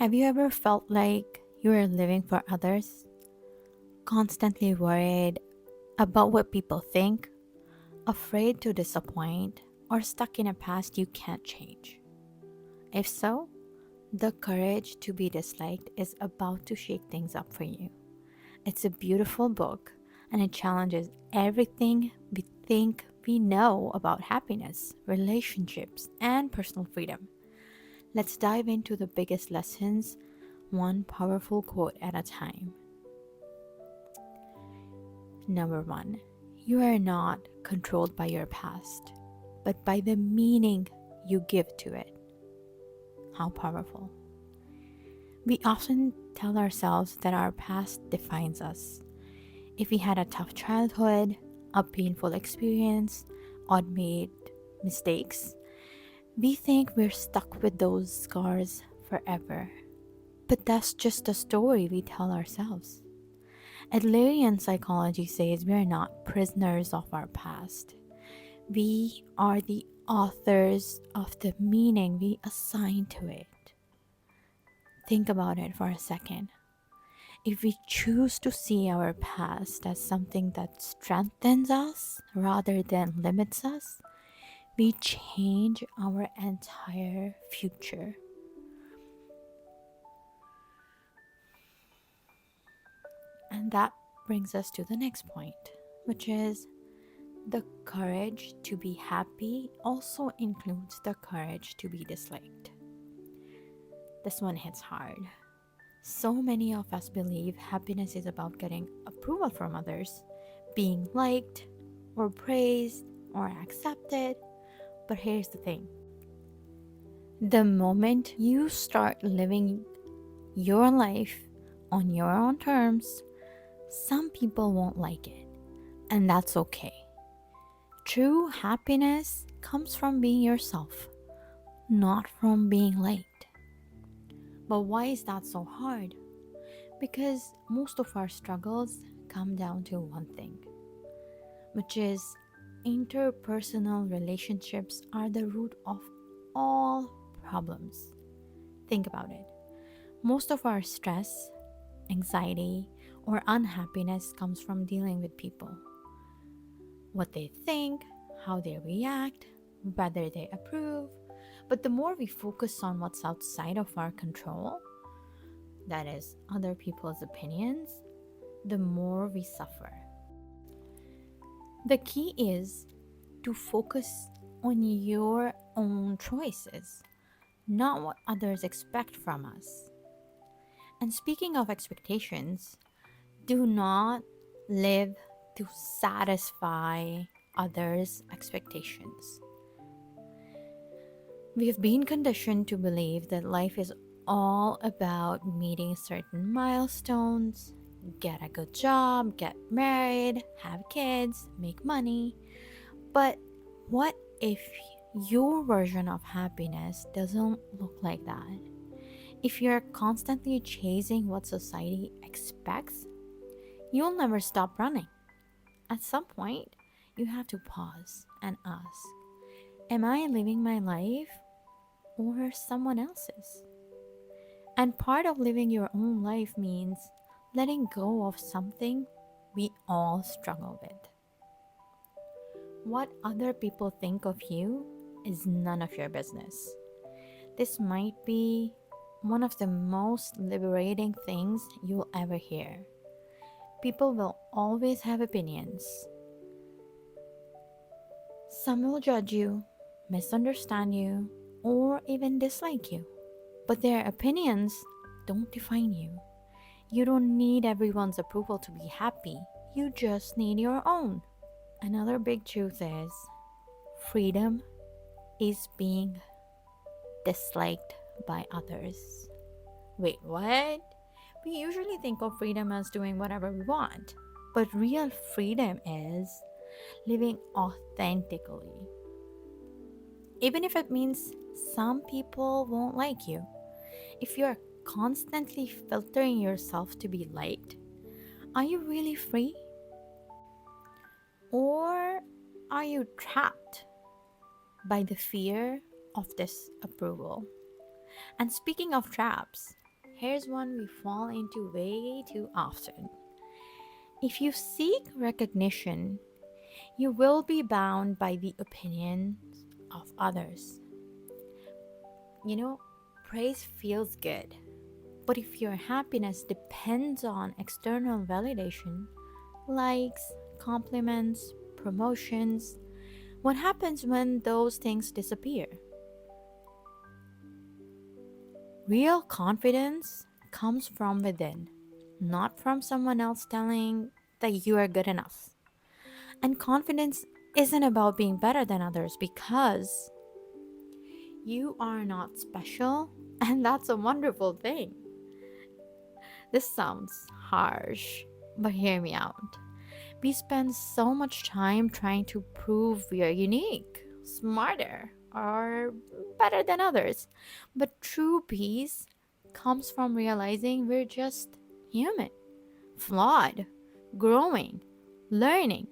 Have you ever felt like you were living for others, constantly worried about what people think, afraid to disappoint, or stuck in a past you can't change? If so, The Courage to Be Disliked is about to shake things up for you. It's a beautiful book and it challenges everything we think we know about happiness, relationships, and personal freedom. Let's dive into the biggest lessons, one powerful quote at a time. Number one, you are not controlled by your past, but by the meaning you give to it. How powerful. We often tell ourselves that our past defines us. If we had a tough childhood, a painful experience, or made mistakes, we think we're stuck with those scars forever. But that's just a story we tell ourselves. Adlerian psychology says we are not prisoners of our past. We are the authors of the meaning we assign to it. Think about it for a second. If we choose to see our past as something that strengthens us rather than limits us, we change our entire future. And that brings us to the next point, which is the courage to be happy also includes the courage to be disliked. This one hits hard. So many of us believe happiness is about getting approval from others, being liked, or praised, or accepted. But here's the thing, the moment you start living your life on your own terms, some people won't like it, and that's okay. True happiness comes from being yourself, not from being liked. But why is that so hard? Because most of our struggles come down to one thing, which is interpersonal relationships are the root of all problems. Think about it. Most of our stress, anxiety, or unhappiness comes from dealing with people. What they think, how they react, whether they approve. But the more we focus on what's outside of our control, that is, other people's opinions, the more we suffer. The key is to focus on your own choices, not what others expect from us. And speaking of expectations, do not live to satisfy others' expectations. We have been conditioned to believe that life is all about meeting certain milestones, get a good job, get married, have kids, make money. But what if your version of happiness doesn't look like that? If you're constantly chasing what society expects, you'll never stop running. At some point, you have to pause and ask, am I living my life or someone else's? And part of living your own life means letting go of something we all struggle with. What other people think of you is none of your business. This might be one of the most liberating things you'll ever hear. People will always have opinions. Some will judge you, misunderstand you, or even dislike you. But their opinions don't define you. You don't need everyone's approval to be happy. You just need your own. Another big truth is freedom is being disliked by others. Wait, what? We usually think of freedom as doing whatever we want, but real freedom is living authentically. Even if it means some people won't like you. If you're constantly filtering yourself to be liked, are you really free? Or are you trapped by the fear of this approval? And speaking of traps, Here's one we fall into way too often. If you seek recognition, you will be bound by the opinions of others. You know, praise feels good, but if your happiness depends on external validation, likes, compliments, promotions, what happens when those things disappear? Real confidence comes from within, not from someone else telling that you are good enough. And confidence isn't about being better than others because you are not special, and that's a wonderful thing. This sounds harsh, but hear me out. We spend so much time trying to prove we are unique, smarter, or better than others. But true peace comes from realizing we're just human, flawed, growing, learning.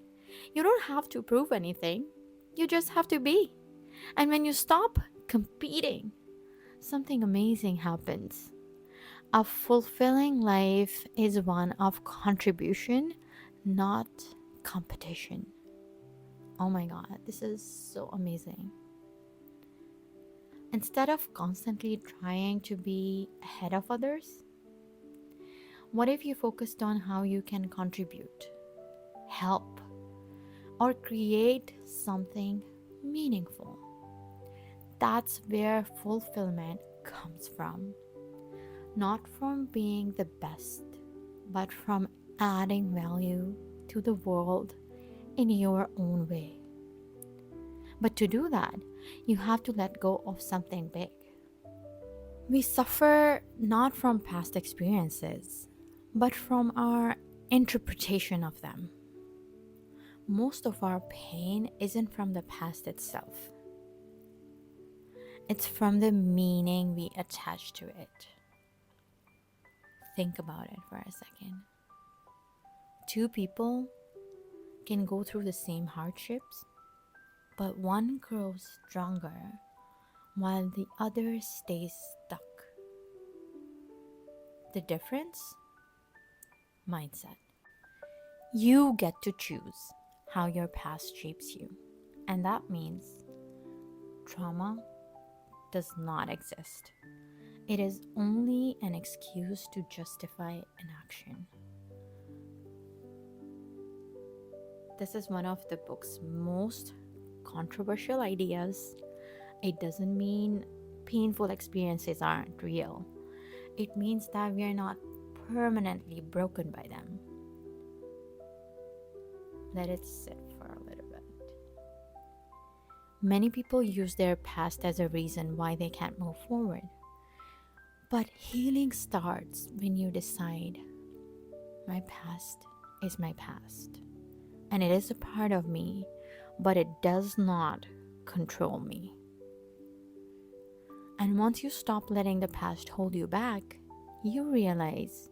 You don't have to prove anything, you just have to be. And when you stop competing, something amazing happens. A fulfilling life is one of contribution, not competition. Oh my god, this is so amazing. Instead of constantly trying to be ahead of others, what if you focused on how you can contribute, help, or create something meaningful? That's where fulfillment comes from. Not from being the best, but from adding value to the world in your own way. But to do that, you have to let go of something big. We suffer not from past experiences, but from our interpretation of them. Most of our pain isn't from the past itself, it's from the meaning we attach to it. Think about it for a second. Two people can go through the same hardships, but one grows stronger while the other stays stuck. The difference? Mindset. You get to choose how your past shapes you, and that means trauma does not exist. It is only an excuse to justify an action. This is one of the book's most controversial ideas. It doesn't mean painful experiences aren't real. It means that we are not permanently broken by them. Let it sit for a little bit. Many people use their past as a reason why they can't move forward. But healing starts when you decide, my past is my past. And it is a part of me, but it does not control me. And once you stop letting the past hold you back, you realize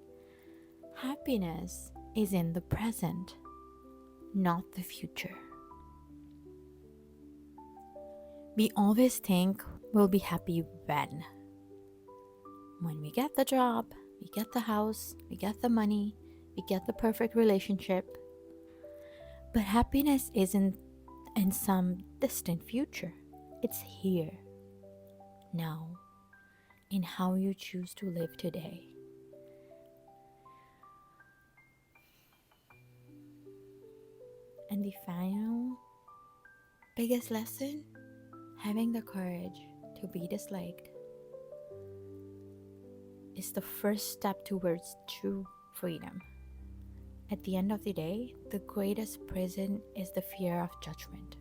happiness is in the present, not the future. We always think we'll be happy when we get the job, we get the house, we get the money, we get the perfect relationship. But happiness isn't in some distant future. It's here, now, in how you choose to live today. And the final biggest lesson, having the courage to be disliked is the first step towards true freedom. At the end of the day, the greatest prison is the fear of judgment.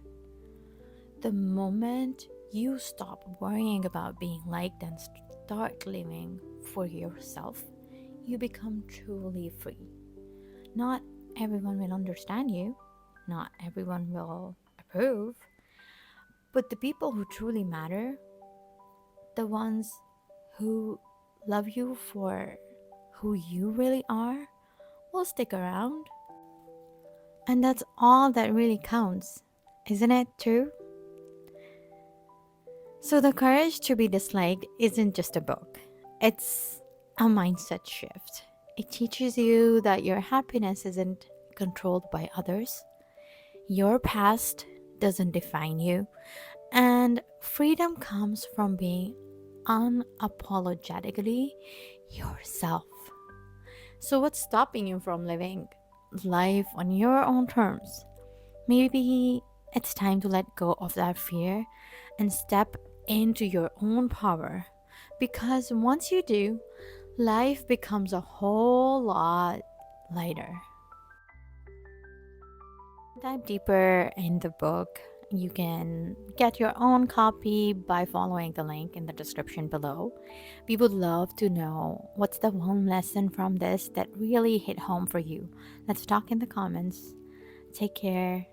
The moment you stop worrying about being liked and start living for yourself, you become truly free. Not everyone will understand you, not everyone will approve, but the people who truly matter, the ones who love you for who you really are, will stick around. And that's all that really counts, isn't it true? So the courage to be disliked isn't just a book. It's a mindset shift. It teaches you that your happiness isn't controlled by others, your past doesn't define you, and freedom comes from being unapologetically yourself. So, what's stopping you from living life on your own terms? Maybe it's time to let go of that fear and step into your own power. Because once you do, life becomes a whole lot lighter. Dive deeper in the book. You can get your own copy by following the link in the description below. We would love to know what's the one lesson from this that really hit home for you. Let's talk in the comments. Take care.